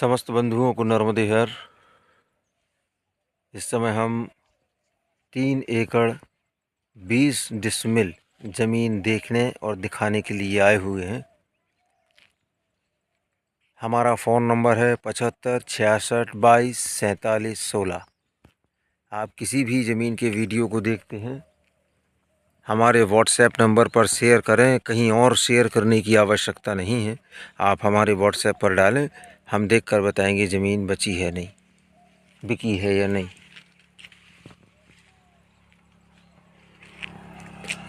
समस्त बंधुओं को नर्मदे हर। इस समय हम 3 एकड़ 20 डिसमिल ज़मीन देखने और दिखाने के लिए आए हुए हैं। हमारा फ़ोन नंबर है 75 66 22 47 16। आप किसी भी ज़मीन के वीडियो को देखते हैं हमारे व्हाट्सएप नंबर पर शेयर करें, कहीं और शेयर करने की आवश्यकता नहीं है। आप हमारे व्हाट्सएप पर डालें, हम देखकर बताएंगे ज़मीन बची है नहीं, बिकी है या नहीं।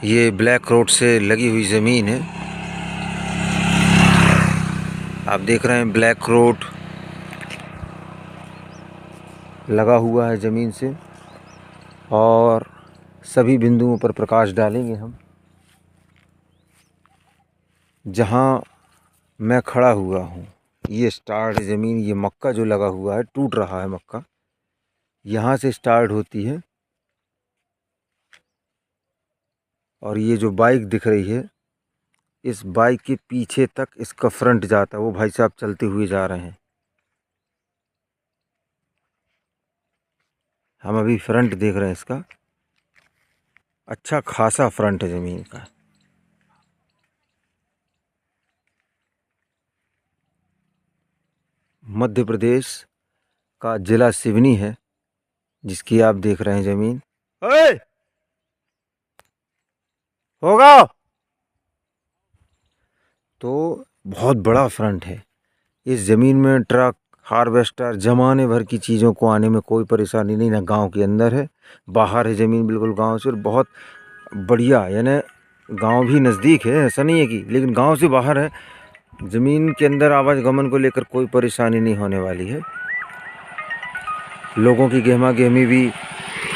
ये ब्लैक रोड से लगी हुई ज़मीन है। आप देख रहे हैं ब्लैक रोड लगा हुआ है ज़मीन से, और सभी बिंदुओं पर प्रकाश डालेंगे हम। जहाँ मैं खड़ा हुआ हूँ ये स्टार्ट ज़मीन, ये मक्का जो लगा हुआ है, टूट रहा है मक्का, यहाँ से स्टार्ट होती है। और ये जो बाइक दिख रही है, इस बाइक के पीछे तक इसका फ्रंट जाता है। वो भाई साहब चलते हुए जा रहे हैं। हम अभी फ्रंट देख रहे हैं इसका, अच्छा खासा फ्रंट है ज़मीन का। मध्य प्रदेश का ज़िला सिवनी है जिसकी आप देख रहे हैं ज़मीन। होगा तो बहुत बड़ा फ्रंट है। इस ज़मीन में ट्रक, हार्वेस्टर, ज़माने भर की चीज़ों को आने में कोई परेशानी नहीं। ना गांव के अंदर है, बाहर है ज़मीन बिल्कुल गांव से, और बहुत बढ़िया, यानी गांव भी नज़दीक है, ऐसा नहीं है कि, लेकिन गांव से बाहर है। ज़मीन के अंदर आवागमन को लेकर कोई परेशानी नहीं होने वाली है। लोगों की गहमा गहमी भी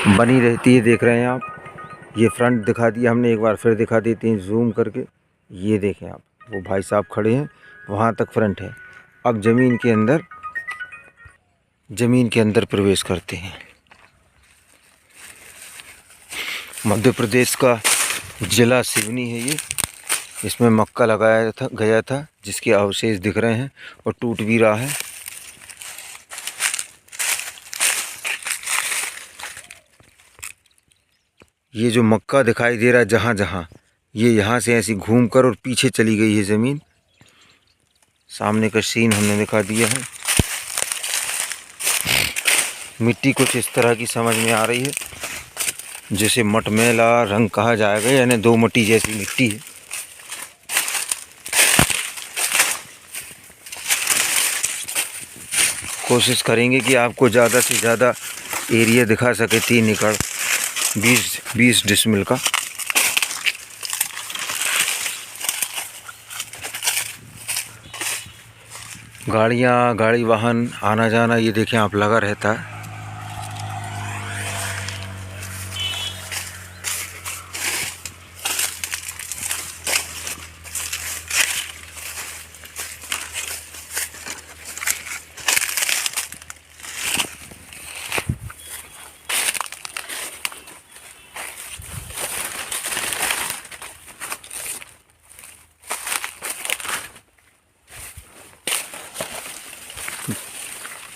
बनी रहती है। देख रहे हैं आप, ये फ्रंट दिखा दिया हमने, एक बार फिर दिखा देते हैं जूम करके। ये देखें आप, वो भाई साहब खड़े हैं, वहाँ तक फ्रंट है। अब ज़मीन के अंदर प्रवेश करते हैं। मध्य प्रदेश का ज़िला सिवनी है ये। इसमें मक्का लगाया गया था जिसके अवशेष दिख रहे हैं, और टूट भी रहा है। ये जो मक्का दिखाई दे रहा है जहाँ जहाँ, ये यहाँ से ऐसी घूम कर और पीछे चली गई है ज़मीन। सामने का सीन हमने दिखा दिया है। मिट्टी कुछ इस तरह की समझ में आ रही है, जैसे मटमैला रंग कहा जाएगा, यानी दो मट्टी जैसी मिट्टी है। कोशिश करेंगे कि आपको ज़्यादा से ज़्यादा एरिया दिखा सके। 3 एकड़ 20 डिसमिल का। गाड़ी वाहन आना जाना, ये देखें आप, लगा रहता है।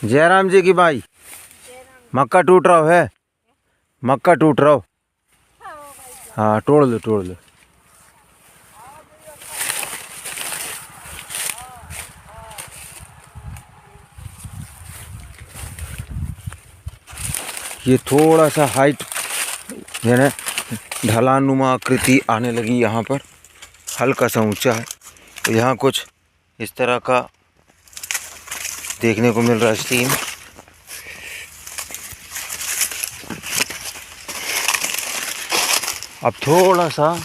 जयराम जी की भाई, मक्का टूट रहा है, मक्का टूट रहा हो। हाँ, तोड़ लो। ये थोड़ा सा हाइट, यानी ढलानुमा आकृति आने लगी यहाँ पर, हल्का सा ऊंचा है। तो यहाँ कुछ इस तरह का देखने को मिल रहा है सीन। अब थोड़ा सा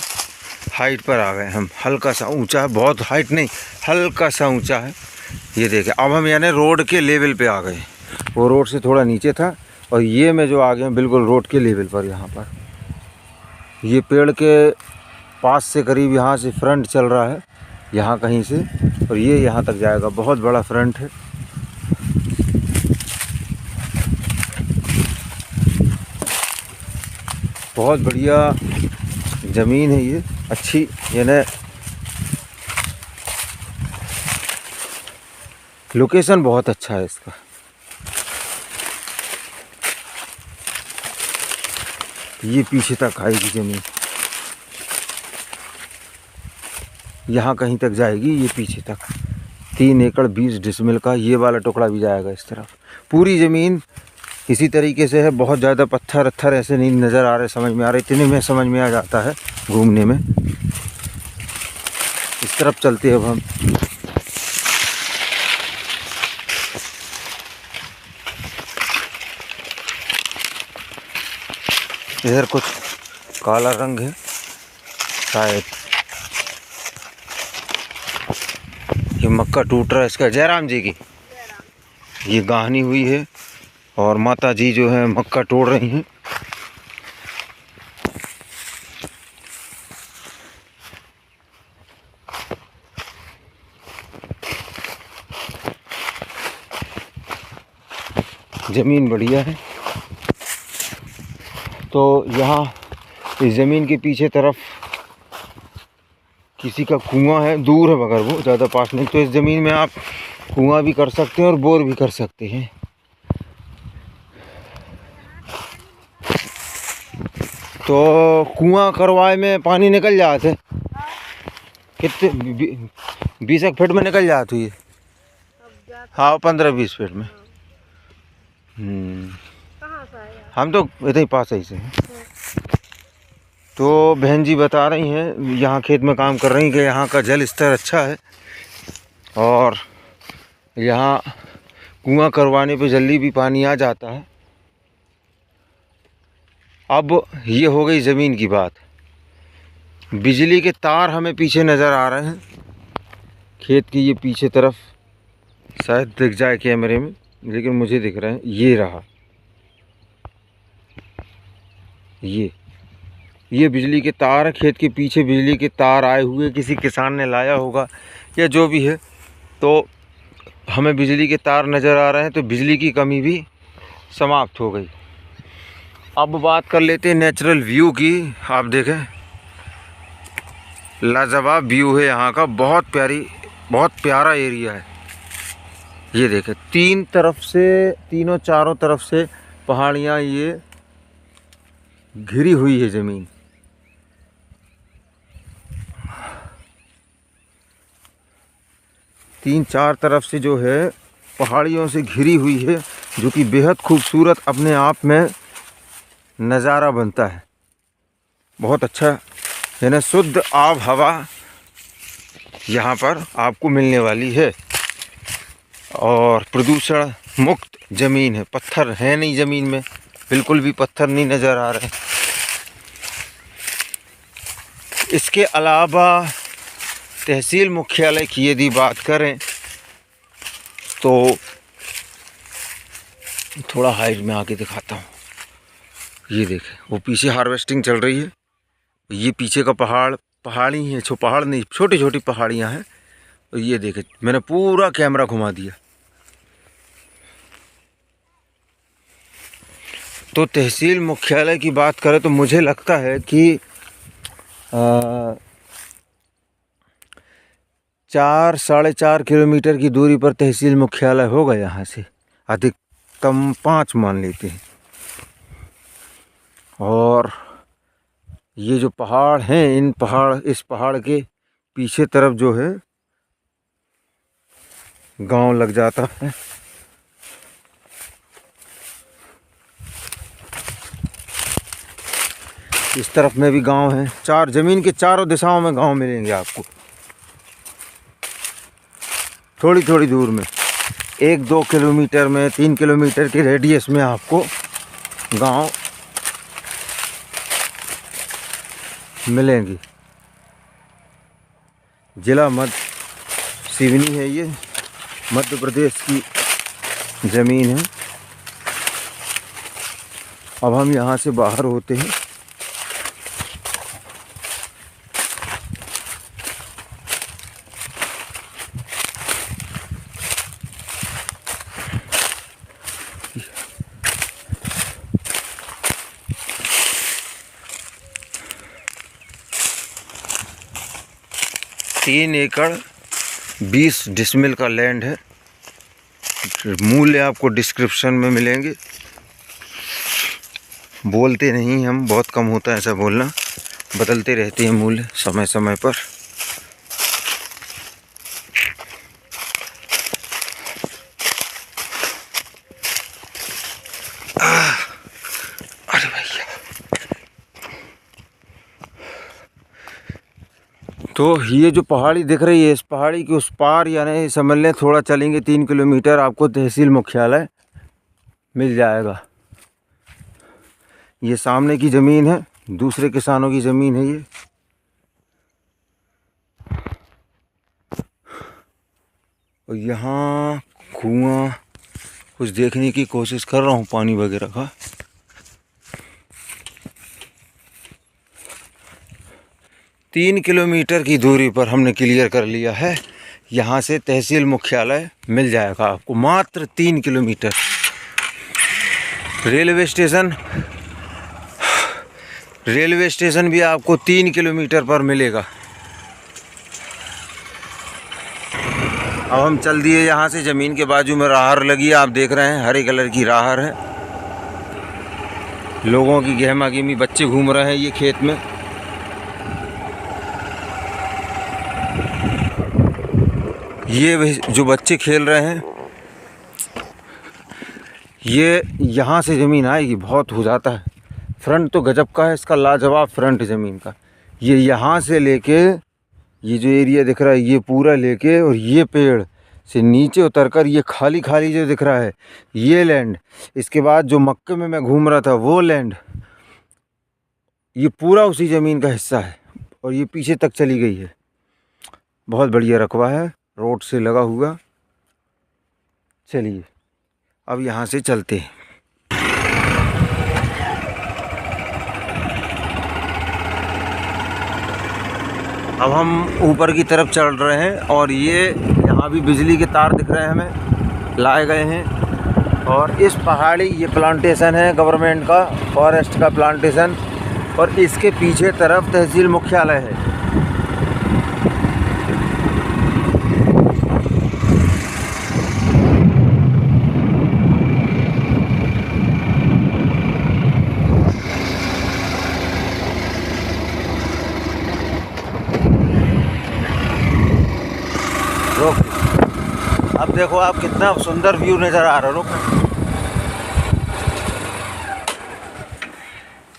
हाइट पर आ गए हम, हल्का सा ऊंचा है, बहुत हाइट नहीं, हल्का सा ऊंचा है। ये देखें, अब हम यानी रोड के लेवल पे आ गए। वो रोड से थोड़ा नीचे था, और ये में जो आ गए बिल्कुल रोड के लेवल पर। यहाँ पर ये पेड़ के पास से करीब यहाँ से फ्रंट चल रहा है, यहाँ कहीं से, और ये यहाँ तक जाएगा। बहुत बड़ा फ्रंट है। बहुत बढ़िया ज़मीन है ये, अच्छी, यानी लोकेशन बहुत अच्छा है इसका। ये पीछे तक आएगी ज़मीन, यहाँ कहीं तक जाएगी, ये पीछे तक 3 एकड़ 20 डिसमिल का ये वाला टुकड़ा भी जाएगा इस तरफ। पूरी ज़मीन इसी तरीके से है, बहुत ज़्यादा पत्थर अत्थर ऐसे नहीं नज़र आ रहे, समझ में आ रहे, इतने में समझ में आ जाता है घूमने में। इस तरफ चलते हैं अब हम। इधर कुछ काला रंग है शायद, ये मक्का टूट रहा है इसका, जयराम जी की ये गाहनी हुई है और माता जी जो है मक्का तोड़ रही हैं। ज़मीन बढ़िया है। तो यहाँ इस ज़मीन के पीछे तरफ किसी का कुआं है, दूर है मगर वो ज़्यादा पास नहीं। तो इस ज़मीन में आप कुआं भी कर सकते हैं और बोर भी कर सकते हैं। तो कुआं करवाए में पानी निकल जाते, कितने 20 फीट में निकल जाती है। हाँ 15-20 फीट में। हम तो इधर ही पास ही से हैं। तो बहन जी बता रही हैं, यहाँ खेत में काम कर रही हैं कि यहाँ का जल स्तर अच्छा है और यहाँ कुआं करवाने पे जल्दी भी पानी आ जाता है। अब ये हो गई ज़मीन की बात। बिजली के तार हमें पीछे नज़र आ रहे हैं खेत की, ये पीछे तरफ शायद दिख जाए कैमरे में, लेकिन मुझे दिख रहे हैं। ये रहा, ये बिजली के तार है। खेत के पीछे बिजली के तार आए हुए, किसी किसान ने लाया होगा या जो भी है। तो हमें बिजली के तार नज़र आ रहे हैं, तो बिजली की कमी भी समाप्त हो गई। अब बात कर लेते हैं नेचुरल व्यू की। आप देखें, लाजवाब व्यू है यहाँ का, बहुत प्यारा एरिया है। ये देखें, तीनों चारों तरफ से पहाड़ियाँ ये घिरी हुई है ज़मीन। तीन चार तरफ से जो है पहाड़ियों से घिरी हुई है, जो कि बेहद खूबसूरत अपने आप में नज़ारा बनता है। बहुत अच्छा, यानी शुद्ध आब हवा यहाँ पर आपको मिलने वाली है और प्रदूषण मुक्त ज़मीन है। पत्थर है नहीं ज़मीन में, बिल्कुल भी पत्थर नहीं नज़र आ रहे। इसके अलावा तहसील मुख्यालय की यदि बात करें तो थोड़ा हाइट में आके दिखाता हूँ। ये देखें, वो पीछे हार्वेस्टिंग चल रही है। ये पीछे का पहाड़ी है, पहाड़ नहीं, छोटी छोटी पहाड़ियाँ हैं। और ये देखें, मैंने पूरा कैमरा घुमा दिया। तो तहसील मुख्यालय की बात करें तो मुझे लगता है कि 4-4.5 किलोमीटर की दूरी पर तहसील मुख्यालय होगा। यहाँ से अधिकतम 5 मान लेते हैं। और ये जो पहाड़ हैं, इस पहाड़ के पीछे तरफ जो है गांव लग जाता है। इस तरफ में भी गांव है। ज़मीन के चारों दिशाओं में गांव मिलेंगे आपको, थोड़ी थोड़ी दूर में, 1-2 किलोमीटर में, 3 किलोमीटर के रेडियस में आपको गांव मिलेंगी। जिला सिवनी है, ये मध्य प्रदेश की ज़मीन है। अब हम यहाँ से बाहर होते हैं। तीन एकड़ 20 डिसमिल का लैंड है मूल्य आपको डिस्क्रिप्शन में मिलेंगे। बोलते नहीं हम, बहुत कम होता है ऐसा बोलना, बदलते रहते हैं मूल्य समय समय पर। अरे भैया, तो ये जो पहाड़ी दिख रही है, इस पहाड़ी के उस पार यानी समझ लें थोड़ा चलेंगे 3 किलोमीटर आपको तहसील मुख्यालय मिल जाएगा। ये सामने की ज़मीन है, दूसरे किसानों की ज़मीन है ये। और यहाँ कुआं कुछ देखने की कोशिश कर रहा हूँ, पानी वगैरह का। तीन किलोमीटर की दूरी पर हमने क्लियर कर लिया है, यहाँ से तहसील मुख्यालय मिल जाएगा आपको मात्र 3 किलोमीटर। रेलवे स्टेशन भी आपको 3 किलोमीटर पर मिलेगा। अब हम चल दिए यहाँ से। ज़मीन के बाजू में राहर लगी है, आप देख रहे हैं हरे कलर की राहर है। लोगों की गहमा गहमी, बच्चे घूम रहे हैं ये खेत में। ये जो बच्चे खेल रहे हैं, ये यहाँ से ज़मीन आएगी, बहुत हो जाता है। फ्रंट तो गजब का है इसका, लाजवाब फ्रंट ज़मीन का। ये यहाँ से लेके ये जो एरिया दिख रहा है ये पूरा लेके, और ये पेड़ से नीचे उतरकर ये खाली खाली जो दिख रहा है ये लैंड, इसके बाद जो मक्के में मैं घूम रहा था वो लैंड, ये पूरा उसी ज़मीन का हिस्सा है और ये पीछे तक चली गई है। बहुत बढ़िया रकबा है, रोड से लगा हुआ। चलिए अब यहाँ से चलते हैं। अब हम ऊपर की तरफ चढ़ रहे हैं और ये यहाँ भी बिजली के तार दिख रहे हैं हमें, लाए गए हैं। और इस पहाड़ी, ये प्लांटेशन है गवर्नमेंट का, फॉरेस्ट का प्लांटेशन, और इसके पीछे तरफ तहसील मुख्यालय है। अब देखो आप, कितना सुंदर व्यू नज़र आ रहा है।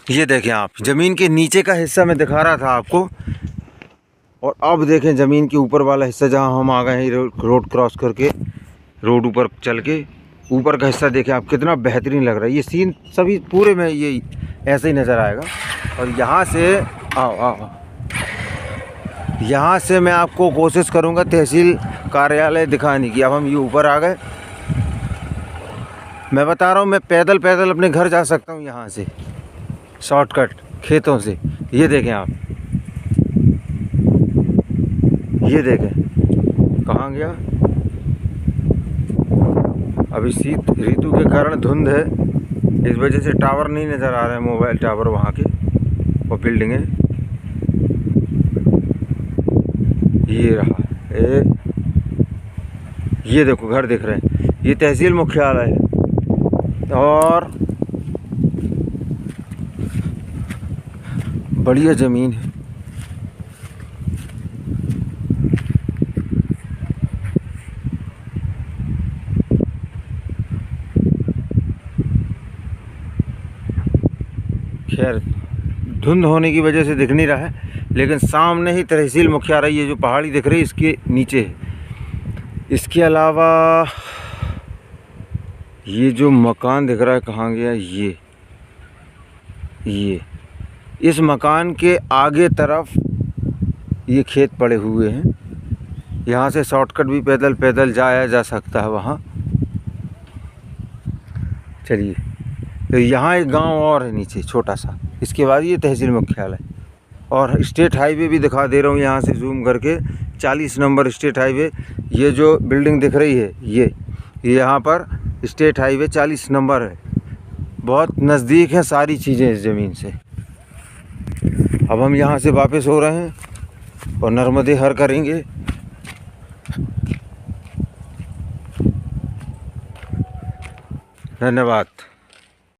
ये देखें आप, ज़मीन के नीचे का हिस्सा मैं दिखा रहा था आपको, और अब देखें ज़मीन के ऊपर वाला हिस्सा जहां हम आ गए हैं, रोड क्रॉस करके, रोड ऊपर चल के ऊपर का हिस्सा देखें आप, कितना बेहतरीन लग रहा है। ये सीन सभी पूरे में ये ऐसे ही नज़र आएगा। और यहाँ से आओ यहाँ से मैं आपको कोशिश करूँगा तहसील कार्यालय दिखाने की। अब हम ये ऊपर आ गए, मैं बता रहा हूँ मैं पैदल पैदल अपने घर जा सकता हूँ यहाँ से, शॉर्टकट खेतों से। ये देखें आप, ये देखें कहाँ गया। अभी शीत ऋतु के कारण धुंध है, इस वजह से टावर नहीं नज़र आ रहे हैं, मोबाइल टावर वहाँ के और बिल्डिंगें। ये रहा ये देखो घर दिख रहे हैं, ये तहसील मुख्यालय है। और बढ़िया ज़मीन है। खैर धुंध होने की वजह से दिख नहीं रहा है, लेकिन सामने ही तहसील मुख्यालय, ये जो पहाड़ी दिख रही है इसके नीचे है। इसके अलावा ये जो मकान दिख रहा है कहाँ गया, ये इस मकान के आगे तरफ ये खेत पड़े हुए हैं। यहाँ से शॉर्टकट भी पैदल पैदल जाया जा सकता है वहाँ। चलिए, तो यहाँ एक गांव और है नीचे छोटा सा, इसके बाद ये तहसील मुख्यालय। और स्टेट हाईवे भी दिखा दे रहा हूँ यहाँ से जूम करके, 40 नंबर स्टेट हाईवे। ये जो बिल्डिंग दिख रही है ये यहाँ पर स्टेट हाईवे 40 नंबर है, बहुत नज़दीक है सारी चीज़ें इस ज़मीन से। अब हम यहाँ से वापस हो रहे हैं और नर्मदे हर करेंगे। धन्यवाद।